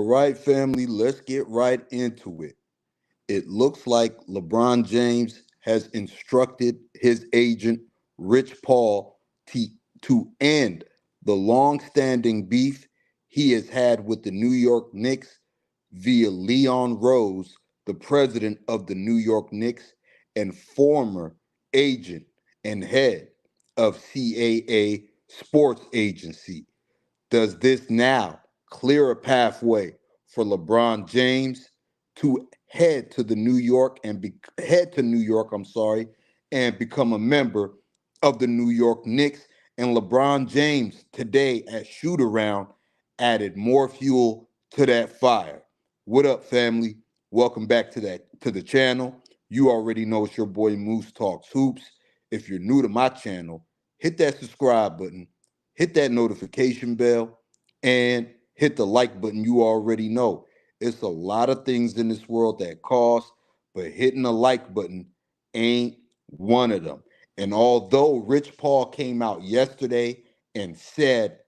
All right, family, let's get right into it. It looks like LeBron James has instructed his agent, Rich Paul, to, to end the long-standing beef he has had with the New York Knicks via Leon Rose, the president of the New York Knicks and former agent and head of CAA Sports Agency. Does this now clear a pathway for LeBron James to head to New York, and become a member of the New York Knicks? And LeBron James today at shoot around added more fuel to that fire. What up, family? Welcome back to the channel. You already know it's your boy Moose Talks Hoops. If you're new to my channel, hit that subscribe button, hit that notification bell, and hit the like button. You already know it's a lot of things in this world that cost, but hitting the like button ain't one of them. And although Rich Paul came out yesterday and said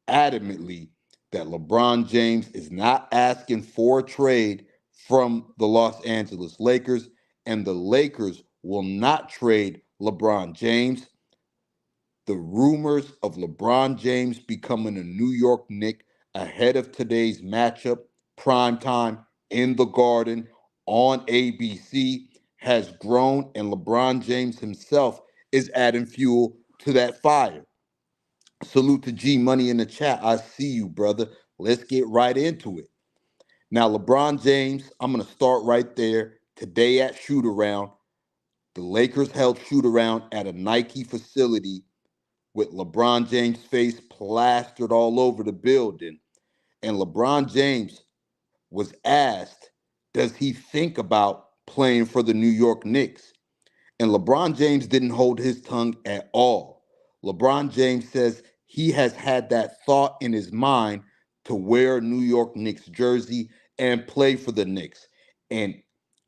adamantly that LeBron James is not asking for a trade from the Los Angeles Lakers, and the Lakers will not trade LeBron James, the rumors of LeBron James becoming a New York Knick ahead of today's matchup, primetime in the Garden on ABC, has grown, and LeBron James himself is adding fuel to that fire. Salute to G Money in the chat. I see you, brother. Let's get right into it. Now, LeBron James, I'm going to start right there. Today at shoot around, the Lakers held shoot around at a Nike facility with LeBron James' face plastered all over the building. And LeBron James was asked, does he think about playing for the New York Knicks? And LeBron James didn't hold his tongue at all. LeBron James says he has had that thought in his mind to wear a New York Knicks jersey and play for the Knicks. And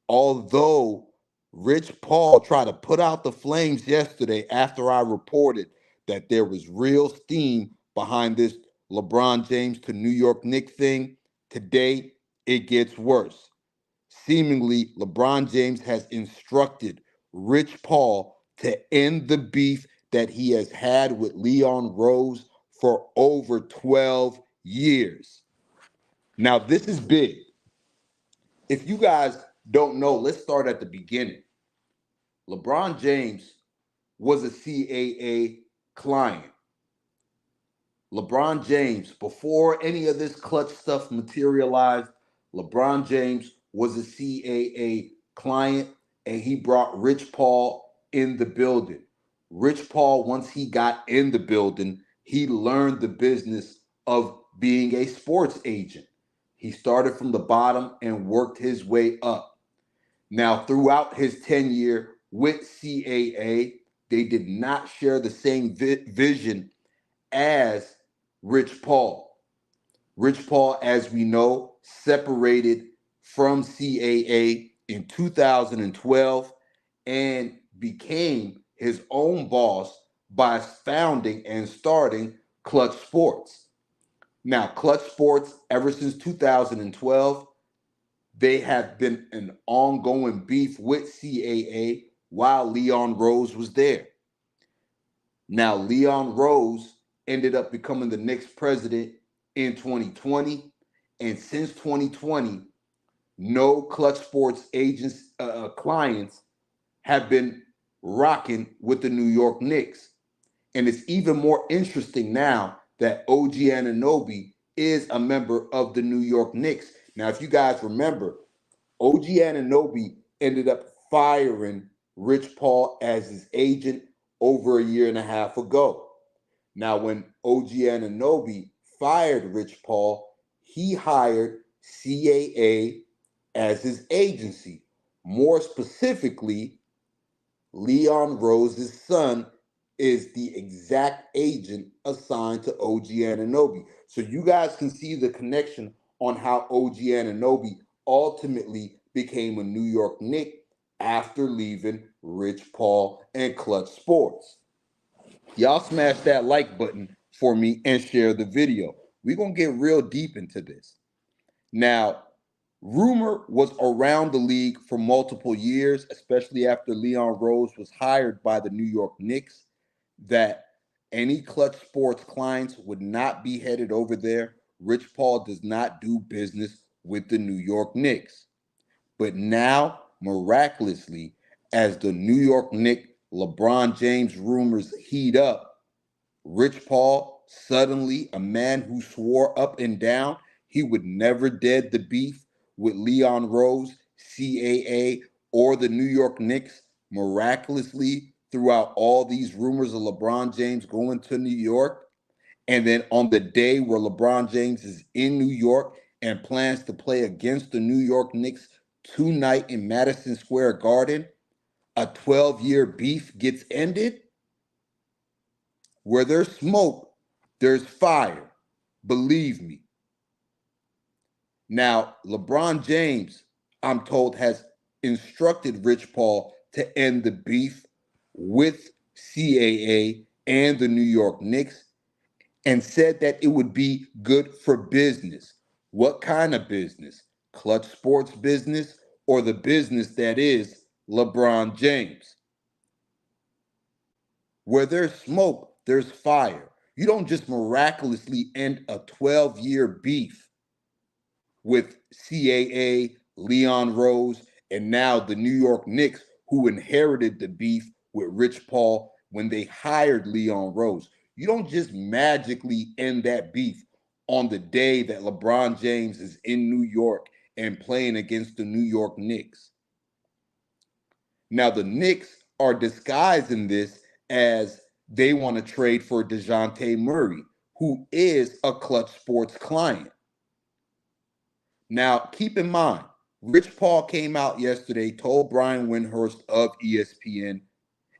although Rich Paul tried to put out the flames yesterday after I reported that there was real steam behind this LeBron James to New York Knicks thing, today it gets worse. Seemingly, LeBron James has instructed Rich Paul to end the beef that he has had with Leon Rose for over 12 years. Now, this is big. If you guys don't know, let's start at the beginning. LeBron James was a CAA client. LeBron James, before any of this clutch stuff materialized, LeBron James was a CAA client, and he brought Rich Paul in the building. Rich Paul, once he got in the building, he learned the business of being a sports agent. He started from the bottom and worked his way up. Now, throughout his tenure with CAA, they did not share the same vision as Rich Paul. Rich Paul, as we know, separated from CAA in 2012 and became his own boss by founding and starting Clutch Sports. Now, Clutch Sports, ever since 2012, they have been an ongoing beef with CAA while Leon Rose was there. Now, Leon Rose ended up becoming the Knicks president in 2020. And since 2020, no Clutch Sports agents, clients have been rocking with the New York Knicks. And it's even more interesting now that OG Anunoby is a member of the New York Knicks. Now, if you guys remember, OG Anunoby ended up firing Rich Paul as his agent over a year and a half ago. Now, when OG Anunoby fired Rich Paul, he hired CAA as his agency. More specifically, Leon Rose's son is the exact agent assigned to OG Anunoby. So you guys can see the connection on how OG Anunoby ultimately became a New York Knick after leaving Rich Paul and Clutch Sports. Y'all smash that like button for me and share the video. We're going to get real deep into this. Now, rumor was around the league for multiple years, especially after Leon Rose was hired by the New York Knicks, that any Clutch Sports clients would not be headed over there. Rich Paul does not do business with the New York Knicks. But now, miraculously, as the New York Knicks LeBron James rumors heat up, Rich Paul, suddenly a man who swore up and down he would never dead the beef with Leon Rose, CAA, or the New York Knicks, miraculously throughout all these rumors of LeBron James going to New York. And then on the day where LeBron James is in New York and plans to play against the New York Knicks tonight in Madison Square Garden, a 12-year beef gets ended. Where there's smoke, there's fire. Believe me. Now, LeBron James, I'm told, has instructed Rich Paul to end the beef with CAA and the New York Knicks and said that it would be good for business. What kind of business? Clutch Sports business or the business that is LeBron James? Where there's smoke, there's fire. You don't just miraculously end a 12-year beef with CAA, Leon Rose, and now the New York Knicks, who inherited the beef with Rich Paul when they hired Leon Rose. You don't just magically end that beef on the day that LeBron James is in New York and playing against the New York Knicks. Now, the Knicks are disguising this as they want to trade for DeJounte Murray, who is a Clutch Sports client. Now, keep in mind, Rich Paul came out yesterday, told Brian Windhorst of ESPN,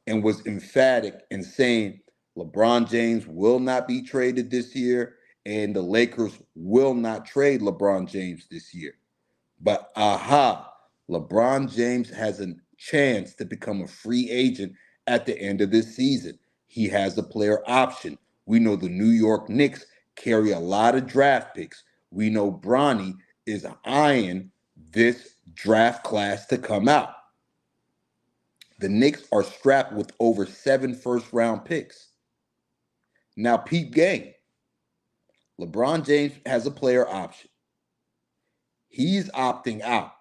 and was emphatic in saying LeBron James will not be traded this year, and the Lakers will not trade LeBron James this year. But LeBron James has a chance to become a free agent at the end of this season. He has a player option. We know the New York Knicks carry a lot of draft picks. We know Bronny is eyeing this draft class to come out. The Knicks are strapped with over 7 first-round picks. Now, peep game. LeBron James has a player option. He's opting out.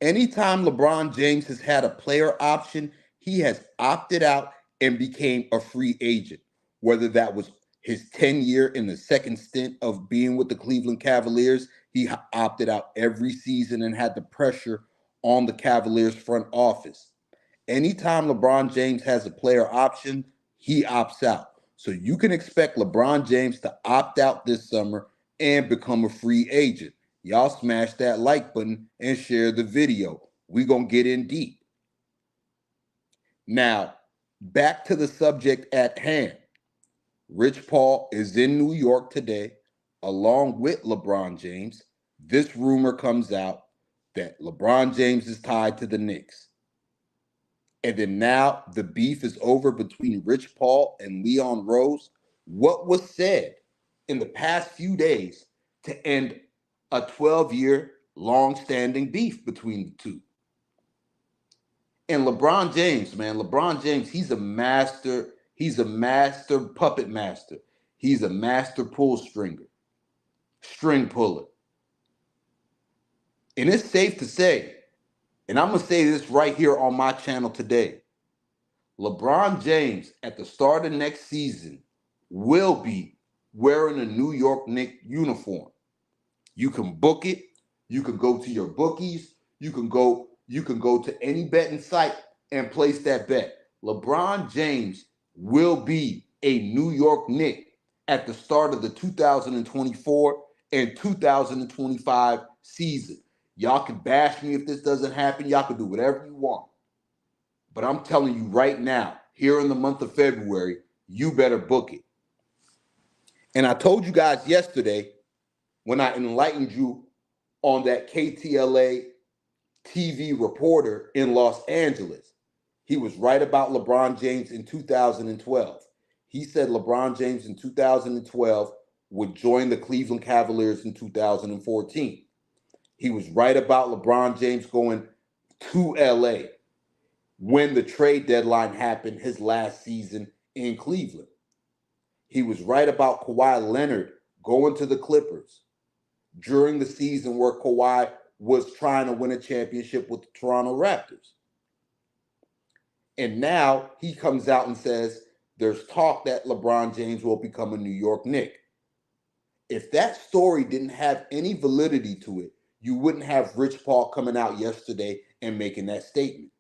Anytime LeBron James has had a player option, he has opted out and became a free agent, whether that was his 10-year in the second stint of being with the Cleveland Cavaliers. He opted out every season and had the pressure on the Cavaliers front office. Anytime LeBron James has a player option, he opts out. So you can expect LeBron James to opt out this summer and become a free agent. Y'all smash that like button and share the video. We're going to get in deep. Now, back to the subject at hand. Rich Paul is in New York today, along with LeBron James. This rumor comes out that LeBron James is tied to the Knicks. And then now the beef is over between Rich Paul and Leon Rose. What was said in the past few days to end a 12-year long-standing beef between the two? And LeBron James, man, LeBron James, he's a master puppet master. He's a master string puller. And it's safe to say, and I'm going to say this right here on my channel today, LeBron James at the start of next season will be wearing a New York Knicks uniform. You can book it. You can go to your bookies. You can go to any betting site and place that bet. LeBron James will be a New York Knicks at the start of the 2024 and 2025 season. Y'all can bash me if this doesn't happen. Y'all can do whatever you want. But I'm telling you right now, here in the month of February, you better book it. And I told you guys yesterday when I enlightened you on that KTLA TV reporter in Los Angeles. He was right about LeBron James in 2012. He said LeBron James in 2012 would join the Cleveland Cavaliers in 2014. He was right about LeBron James going to LA when the trade deadline happened his last season in Cleveland. He was right about Kawhi Leonard going to the Clippers during the season where Kawhi was trying to win a championship with the Toronto Raptors. And now he comes out and says there's talk that LeBron James will become a New York Knick. If that story didn't have any validity to it, you wouldn't have Rich Paul coming out yesterday and making that statement.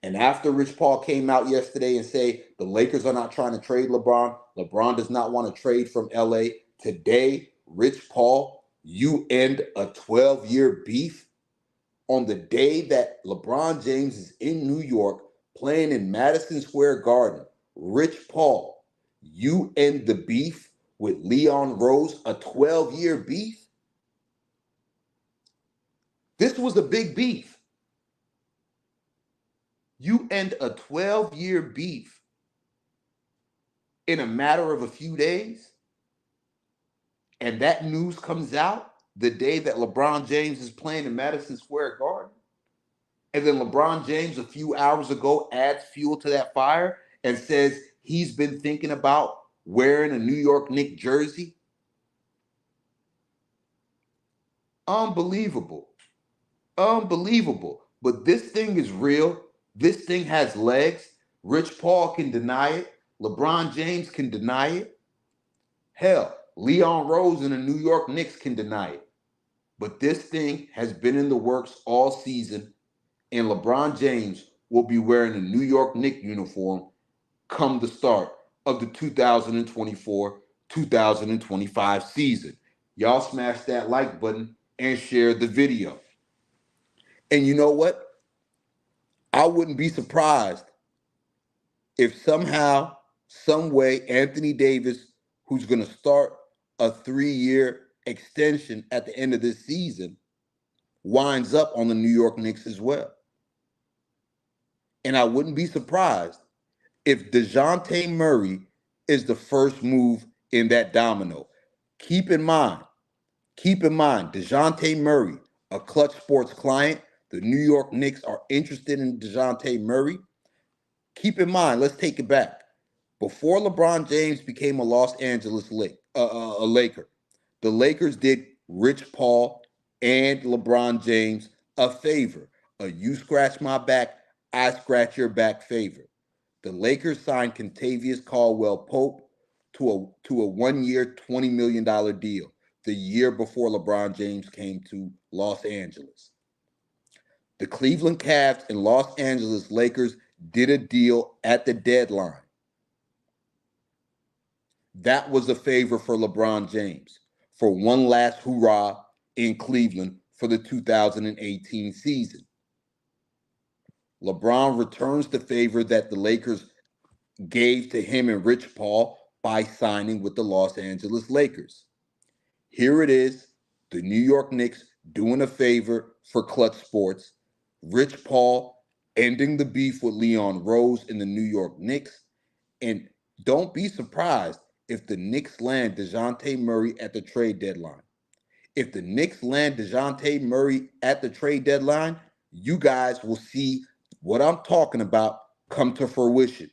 And after Rich Paul came out yesterday and say the Lakers are not trying to trade LeBron, LeBron does not want to trade from LA, today, Rich Paul, you end a 12-year beef on the day that LeBron James is in New York playing in Madison Square Garden. Rich Paul, you end the beef with Leon Rose, a 12-year beef. This was a big beef. You end a 12-year beef in a matter of a few days, and that news comes out the day that LeBron James is playing in Madison Square Garden. And then LeBron James a few hours ago adds fuel to that fire and says he's been thinking about wearing a New York Knicks jersey. Unbelievable. Unbelievable. But this thing is real. This thing has legs. Rich Paul can deny it. LeBron James can deny it. Hell, Leon Rose and the New York Knicks can deny it. But this thing has been in the works all season, and LeBron James will be wearing a New York Knicks uniform come the start of the 2024-2025 season. Y'all smash that like button and share the video. And you know what? I wouldn't be surprised if somehow, some way, Anthony Davis, who's going to start a 3-year extension at the end of this season, winds up on the New York Knicks as well. And I wouldn't be surprised if DeJounte Murray is the first move in that domino. Keep in mind, DeJounte Murray, a Clutch Sports client, the New York Knicks are interested in DeJounte Murray. Keep in mind, let's take it back. Before LeBron James became a Los Angeles Laker, the Lakers did Rich Paul and LeBron James a favor. A you scratch my back, I scratch your back favor. The Lakers signed Kentavious Caldwell-Pope to a 1-year, $20 million deal the year before LeBron James came to Los Angeles. The Cleveland Cavs and Los Angeles Lakers did a deal at the deadline. That was a favor for LeBron James for one last hurrah in Cleveland for the 2018 season. LeBron returns the favor that the Lakers gave to him and Rich Paul by signing with the Los Angeles Lakers. Here it is, the New York Knicks doing a favor for Clutch Sports, Rich Paul ending the beef with Leon Rose in the New York Knicks, and don't be surprised if the Knicks land DeJounte Murray at the trade deadline. If the Knicks land DeJounte Murray at the trade deadline, you guys will see what I'm talking about come to fruition.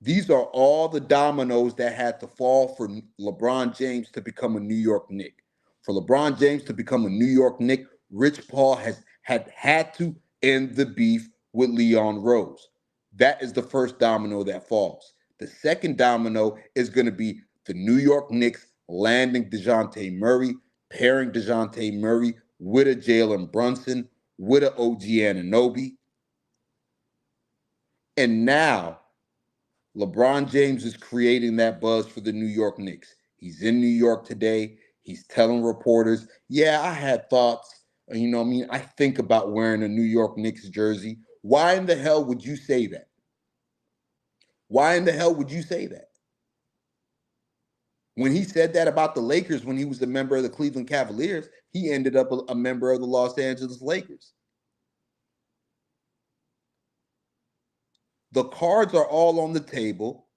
These are all the dominoes that had to fall for LeBron James to become a New York Knick. For LeBron James to become a New York Knick, Rich Paul had to end the beef with Leon Rose. That is the first domino that falls. The second domino is going to be the New York Knicks landing DeJounte Murray, pairing DeJounte Murray with a Jalen Brunson, with a OG Anunoby. And now, LeBron James is creating that buzz for the New York Knicks. He's in New York today. He's telling reporters, yeah, I had thoughts. I think about wearing a New York Knicks jersey. Why in the hell would you say that? Why in the hell would you say that? When he said that about the Lakers when he was a member of the Cleveland Cavaliers, he ended up a member of the Los Angeles Lakers. The cards are all on the table.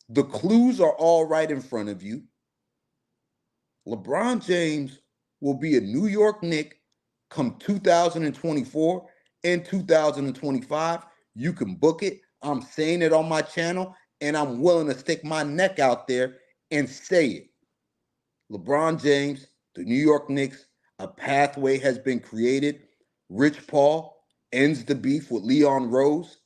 The clues are all right in front of you. LeBron James will be a New York Knick come 2024 and 2025. You can book it. I'm saying it on my channel, and I'm willing to stick my neck out there and say it. LeBron James, the New York Knicks, a pathway has been created. Rich Paul ends the beef with Leon Rose,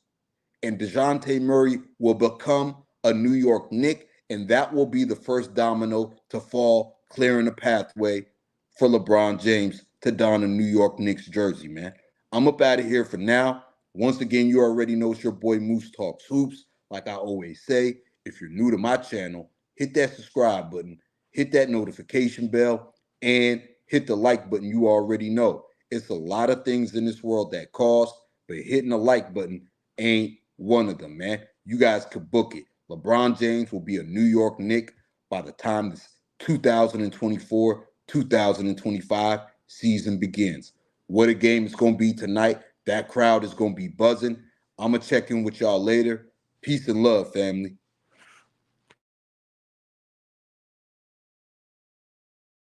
and DeJounte Murray will become a New York Knick, and that will be the first domino to fall, clearing the pathway for LeBron James to don a New York Knicks jersey, man. I'm up out of here for now. Once again, you already know it's your boy Moose Talks Hoops. Like I always say, if you're new to my channel, hit that subscribe button, hit that notification bell, and hit the like button. You already know. It's a lot of things in this world that cost, but hitting the like button ain't one of them, man. You guys could book it. LeBron James will be a New York Knick by the time this 2024-2025 season begins. What a game it's going to be tonight. That crowd is going to be buzzing. I'm going to check in with y'all later. Peace and love, family.